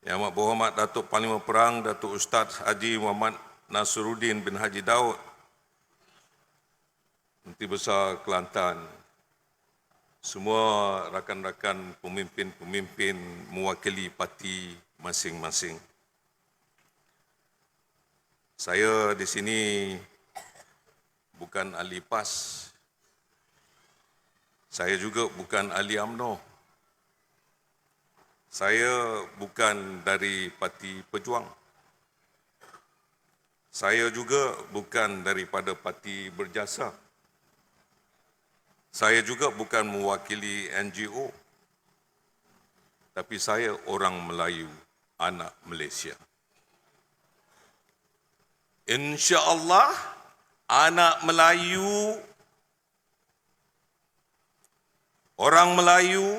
Yang Amat Berhormat Datuk Panglima Perang Datuk Ustaz Haji Muhammad Nasruddin bin Haji Daud, Menteri Besar Kelantan, semua rakan-rakan pemimpin-pemimpin mewakili parti masing-masing. Saya di sini bukan ahli PAS. Saya juga bukan ahli UMNO. Saya bukan dari Parti Pejuang. Saya juga bukan daripada Parti Berjasa. Saya juga bukan mewakili NGO. Tapi saya orang Melayu, anak Malaysia. Insya-Allah, anak Melayu, orang Melayu,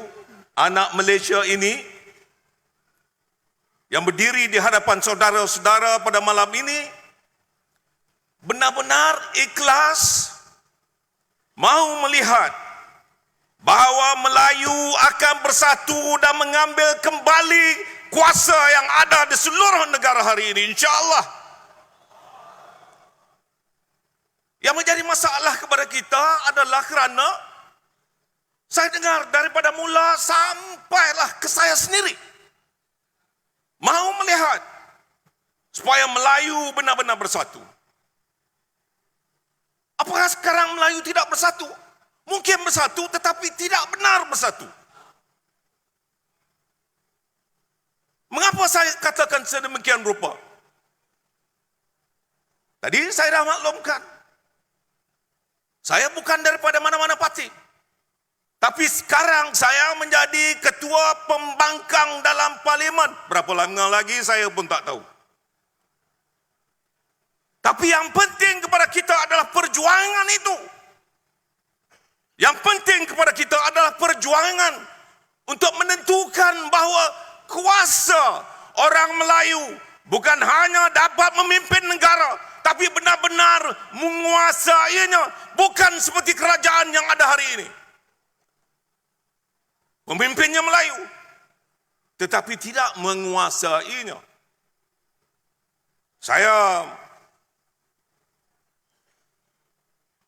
anak Malaysia ini yang berdiri di hadapan saudara-saudara pada malam ini benar-benar ikhlas mahu melihat bahawa Melayu akan bersatu dan mengambil kembali kuasa yang ada di seluruh negara hari ini, insya-Allah. Yang menjadi masalah kepada kita adalah kerana saya dengar daripada mula sampailah ke saya sendiri mahu melihat supaya Melayu benar-benar bersatu. Apakah sekarang Melayu tidak bersatu? Mungkin bersatu tetapi tidak benar bersatu. Mengapa saya katakan sedemikian rupa? Tadi saya dah maklumkan. Saya bukan daripada mana-mana parti. Tapi sekarang saya menjadi ketua pembangkang dalam parlimen. Berapa lama lagi saya pun tak tahu. Tapi yang penting kepada kita adalah perjuangan itu. Yang penting kepada kita adalah perjuangan untuk menentukan bahawa kuasa orang Melayu bukan hanya dapat memimpin negara, tapi benar-benar menguasainya, bukan seperti kerajaan yang ada hari ini. Pemimpinnya Melayu, tetapi tidak menguasainya. Saya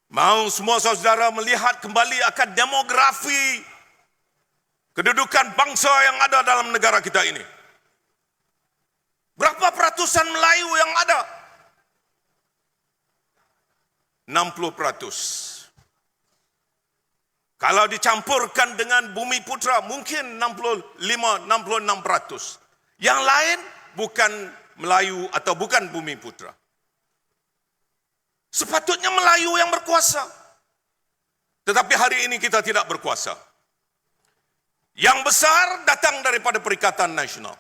mahu semua saudara melihat kembali akan demografi kedudukan bangsa yang ada dalam negara kita ini. Berapa peratusan Melayu yang ada? 60%. Kalau dicampurkan dengan Bumi Putra, mungkin 65-66%. Yang lain bukan Melayu atau bukan Bumi Putra. Sepatutnya Melayu yang berkuasa. Tetapi hari ini kita tidak berkuasa. Yang besar datang daripada Perikatan Nasional.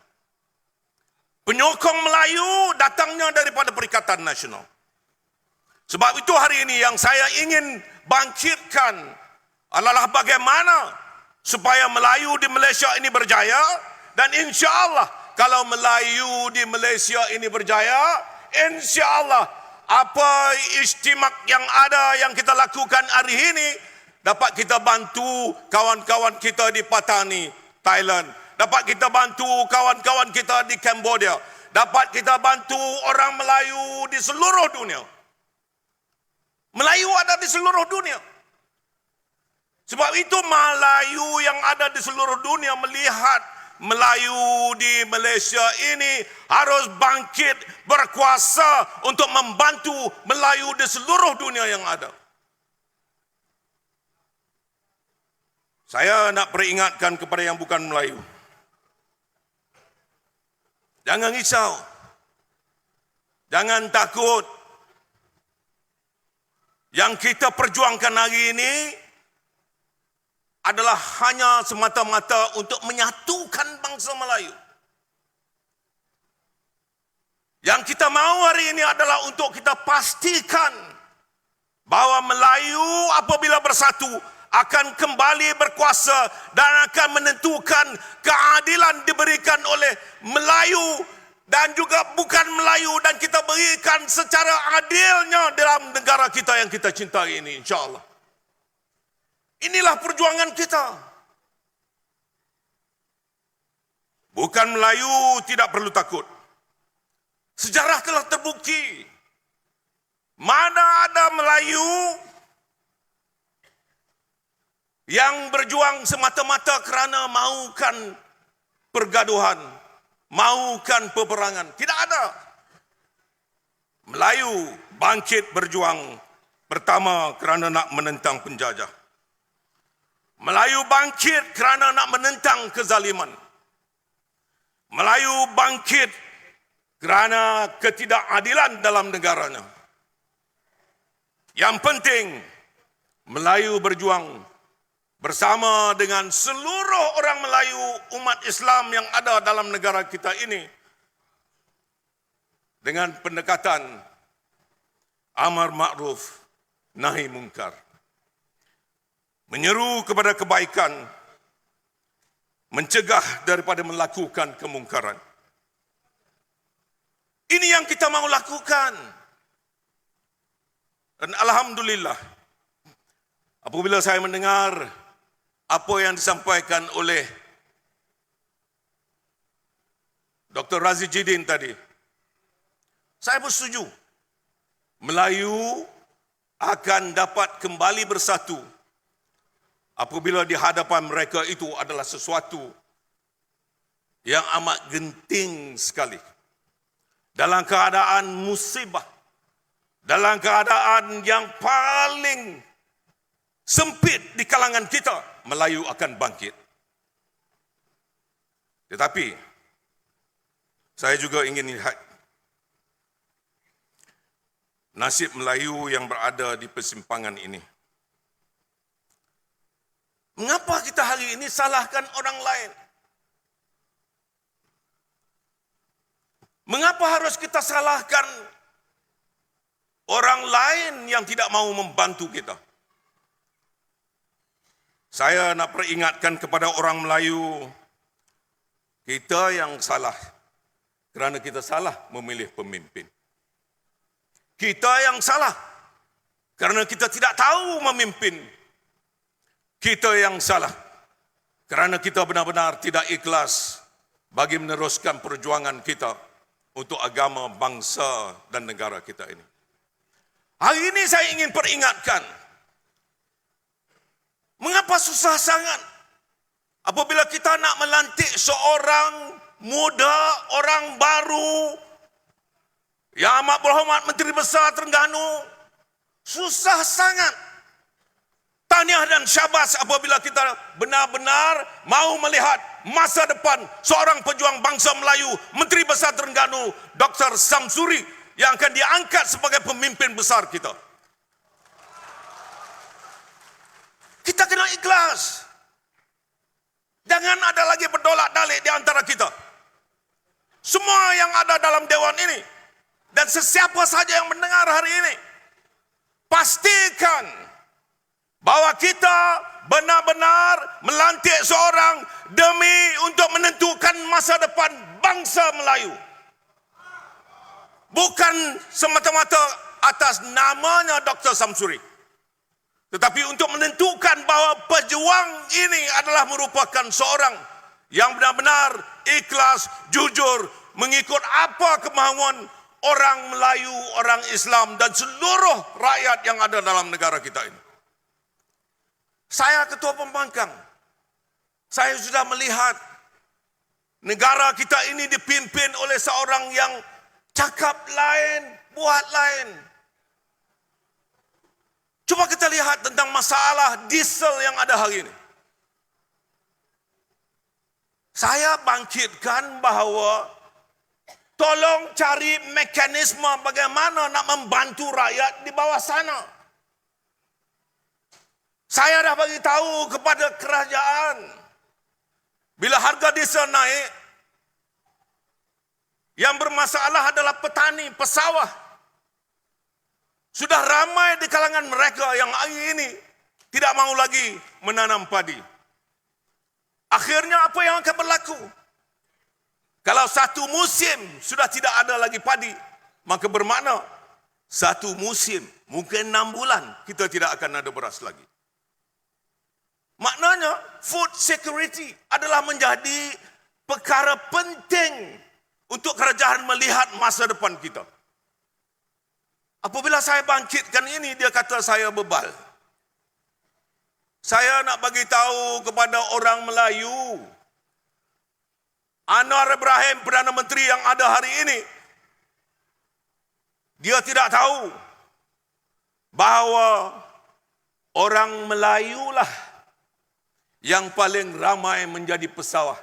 Penyokong Melayu datangnya daripada Perikatan Nasional. Sebab itu hari ini yang saya ingin bangkitkan adalah bagaimana supaya Melayu di Malaysia ini berjaya, dan insya-Allah kalau Melayu di Malaysia ini berjaya, insya-Allah apa istimak yang ada yang kita lakukan hari ini dapat kita bantu kawan-kawan kita di Patani, Thailand, dapat kita bantu kawan-kawan kita di Cambodia, dapat kita bantu orang Melayu di seluruh dunia. Melayu ada di seluruh dunia. Sebab itu Melayu yang ada di seluruh dunia melihat Melayu di Malaysia ini harus bangkit berkuasa untuk membantu Melayu di seluruh dunia yang ada. Saya nak peringatkan kepada yang bukan Melayu. Jangan risau. Jangan takut. Yang kita perjuangkan hari ini adalah hanya semata-mata untuk menyatukan bangsa Melayu. Yang kita mahu hari ini adalah untuk kita pastikan bahawa Melayu apabila bersatu akan kembali berkuasa dan akan menentukan keadilan diberikan oleh Melayu dan juga bukan Melayu, dan kita berikan secara adilnya dalam negara kita yang kita cintai ini, insya-Allah. Inilah perjuangan kita. Bukan Melayu tidak perlu takut. Sejarah telah terbukti. Mana ada Melayu yang berjuang semata-mata kerana mahukan pergaduhan, mahukan peperangan. Tidak ada. Melayu bangkit berjuang pertama kerana nak menentang penjajah. Melayu bangkit kerana nak menentang kezaliman. Melayu bangkit kerana ketidakadilan dalam negaranya. Yang penting, Melayu berjuang bersama dengan seluruh orang Melayu umat Islam yang ada dalam negara kita ini dengan pendekatan amar ma'ruf nahi mungkar. Menyeru kepada kebaikan, mencegah daripada melakukan kemungkaran. Ini yang kita mahu lakukan. Dan alhamdulillah, apabila saya mendengar apa yang disampaikan oleh Dr. Razi Jidin tadi, saya bersetuju. Melayu akan dapat kembali bersatu apabila di hadapan mereka itu adalah sesuatu yang amat genting sekali. Dalam keadaan musibah, dalam keadaan yang paling sempit di kalangan kita, Melayu akan bangkit. Tetapi, saya juga ingin lihat nasib Melayu yang berada di persimpangan ini. Mengapa kita hari ini salahkan orang lain? Mengapa harus kita salahkan orang lain yang tidak mau membantu kita? Saya nak peringatkan kepada orang Melayu, kita yang salah kerana kita salah memilih pemimpin. Kita yang salah kerana kita tidak tahu memimpin. Kita yang salah kerana kita benar-benar tidak ikhlas bagi meneruskan perjuangan kita untuk agama, bangsa dan negara kita ini. Hari ini saya ingin peringatkan, mengapa susah sangat apabila kita nak melantik seorang muda, orang baru, Yang Amat Berhormat Menteri Besar Terengganu, susah sangat. Tahniah dan syabas apabila kita benar-benar mahu melihat masa depan seorang pejuang bangsa Melayu, Menteri Besar Terengganu, Dr. Samsuri, yang akan diangkat sebagai pemimpin besar kita. Kita kena ikhlas. Jangan ada lagi berdolak-dalik di antara kita. Semua yang ada dalam dewan ini dan sesiapa saja yang mendengar hari ini, pastikan bahawa kita benar-benar melantik seorang demi untuk menentukan masa depan bangsa Melayu. Bukan semata-mata atas namanya Dr. Samsuri, tetapi untuk menentukan bahawa pejuang ini adalah merupakan seorang yang benar-benar ikhlas, jujur, mengikut apa kemahuan orang Melayu, orang Islam dan seluruh rakyat yang ada dalam negara kita ini. Saya ketua pembangkang. Saya sudah melihat negara kita ini dipimpin oleh seorang yang cakap lain, buat lain. Cuba kita lihat tentang masalah diesel yang ada hari ini. Saya bangkitkan bahawa tolong cari mekanisme bagaimana nak membantu rakyat di bawah sana. Saya dah bagi tahu kepada kerajaan, bila harga diesel naik, yang bermasalah adalah petani, pesawah. Sudah ramai di kalangan mereka yang hari ini tidak mahu lagi menanam padi. Akhirnya apa yang akan berlaku? Kalau satu musim sudah tidak ada lagi padi, maka bermakna satu musim, mungkin 6 bulan, kita tidak akan ada beras lagi. Maknanya food security adalah menjadi perkara penting untuk kerajaan melihat masa depan kita. Apabila saya bangkitkan ini, dia kata saya bebal. Saya nak bagi tahu kepada orang Melayu, Anwar Ibrahim, Perdana Menteri yang ada hari ini, dia tidak tahu bahawa orang Melayu lah yang paling ramai menjadi pesawah.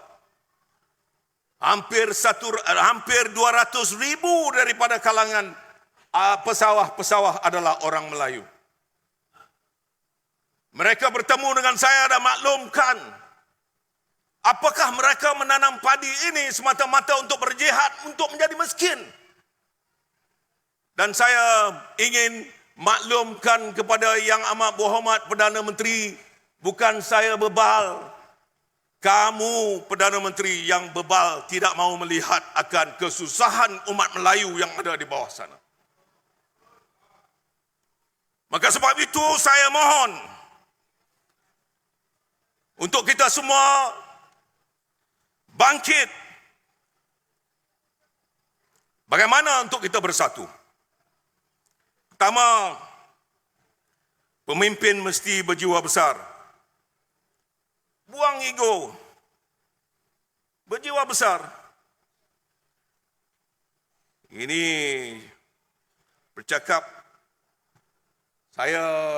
Hampir 200,000 daripada kalangan pesawah adalah orang Melayu. Mereka bertemu dengan saya dan maklumkan apakah mereka menanam padi ini semata-mata untuk berjihad, untuk menjadi miskin. Dan saya ingin maklumkan kepada Yang Amat Berhormat Perdana Menteri, bukan saya bebal. Kamu Perdana Menteri yang bebal, tidak mahu melihat akan kesusahan umat Melayu yang ada di bawah sana. Maka sebab itu saya mohon untuk kita semua bangkit. Bagaimana untuk kita bersatu? Pertama, pemimpin mesti berjiwa besar. Buang ego. Berjiwa besar. Ini bercakap,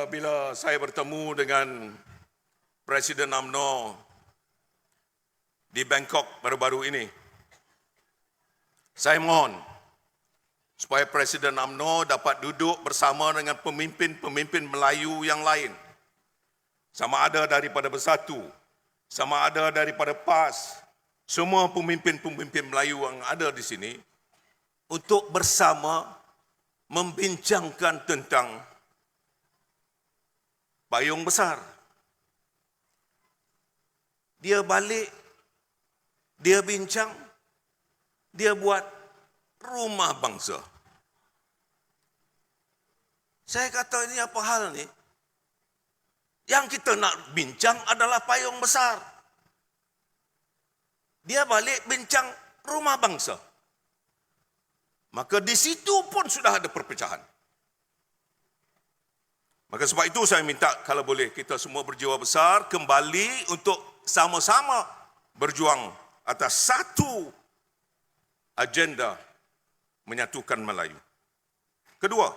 bila saya bertemu dengan Presiden UMNO di Bangkok baru-baru ini, saya mohon supaya Presiden UMNO dapat duduk bersama dengan pemimpin-pemimpin Melayu yang lain. Sama ada daripada Bersatu, sama ada daripada PAS, semua pemimpin-pemimpin Melayu yang ada di sini, untuk bersama membincangkan tentang payung besar. Dia balik, dia bincang, dia buat rumah bangsa. Saya kata, ini apa hal ni? Yang kita nak bincang adalah payung besar. Dia balik bincang rumah bangsa. Maka di situ pun sudah ada perpecahan. Maka sebab itu saya minta, kalau boleh kita semua berjiwa besar, kembali untuk sama-sama berjuang atas satu agenda menyatukan Melayu. Kedua,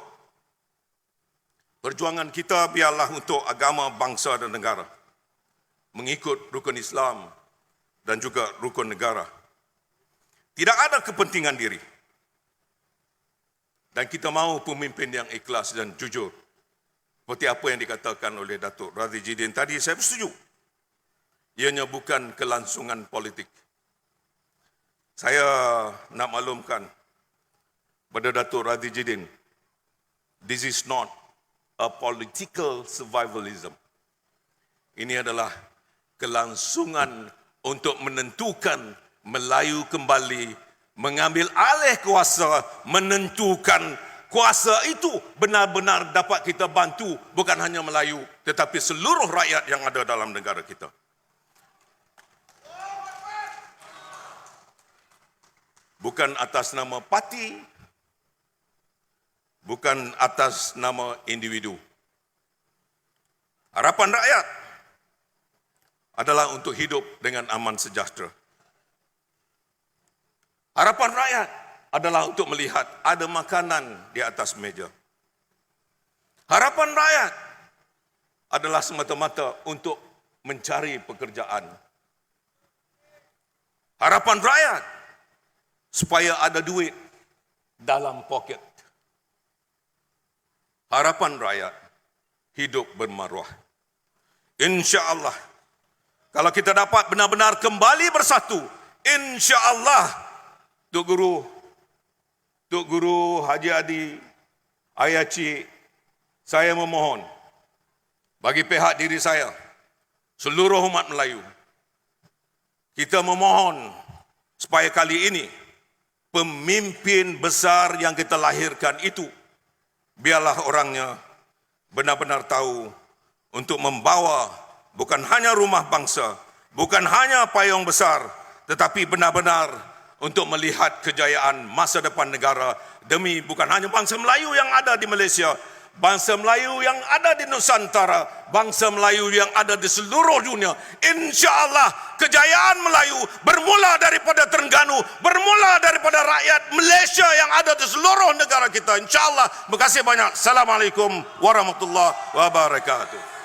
perjuangan kita biarlah untuk agama, bangsa dan negara, mengikut rukun Islam dan juga rukun negara. Tidak ada kepentingan diri. Dan kita mahu pemimpin yang ikhlas dan jujur. Seperti apa yang dikatakan oleh Datuk Radhi Jidin tadi, saya bersetuju. Ianya bukan kelangsungan politik. Saya nak maklumkan pada Datuk Radhi Jidin, this is not a political survivalism. Ini adalah kelangsungan untuk menentukan Melayu kembali, mengambil alih kuasa, menentukan kuasa itu benar-benar dapat kita bantu, bukan hanya Melayu, tetapi seluruh rakyat yang ada dalam negara kita. Bukan atas nama parti, bukan atas nama individu. Harapan rakyat adalah untuk hidup dengan aman sejahtera. Harapan rakyat adalah untuk melihat ada makanan di atas meja. Harapan rakyat adalah semata-mata untuk mencari pekerjaan. Harapan rakyat supaya ada duit dalam poket. Harapan rakyat hidup bermaruah. Insya-Allah, kalau kita dapat benar-benar kembali bersatu, insya-Allah, Tuk Guru Haji Adi, Ayah Cik, saya memohon bagi pihak diri saya, seluruh umat Melayu, kita memohon supaya kali ini pemimpin besar yang kita lahirkan itu, biarlah orangnya benar-benar tahu untuk membawa bukan hanya rumah bangsa, bukan hanya payung besar, tetapi benar-benar untuk melihat kejayaan masa depan negara demi bukan hanya bangsa Melayu yang ada di Malaysia, bangsa Melayu yang ada di Nusantara, bangsa Melayu yang ada di seluruh dunia. InsyaAllah kejayaan Melayu bermula daripada Terengganu, bermula daripada rakyat Malaysia yang ada di seluruh negara kita. InsyaAllah. Terima kasih banyak. Assalamualaikum warahmatullahi wabarakatuh.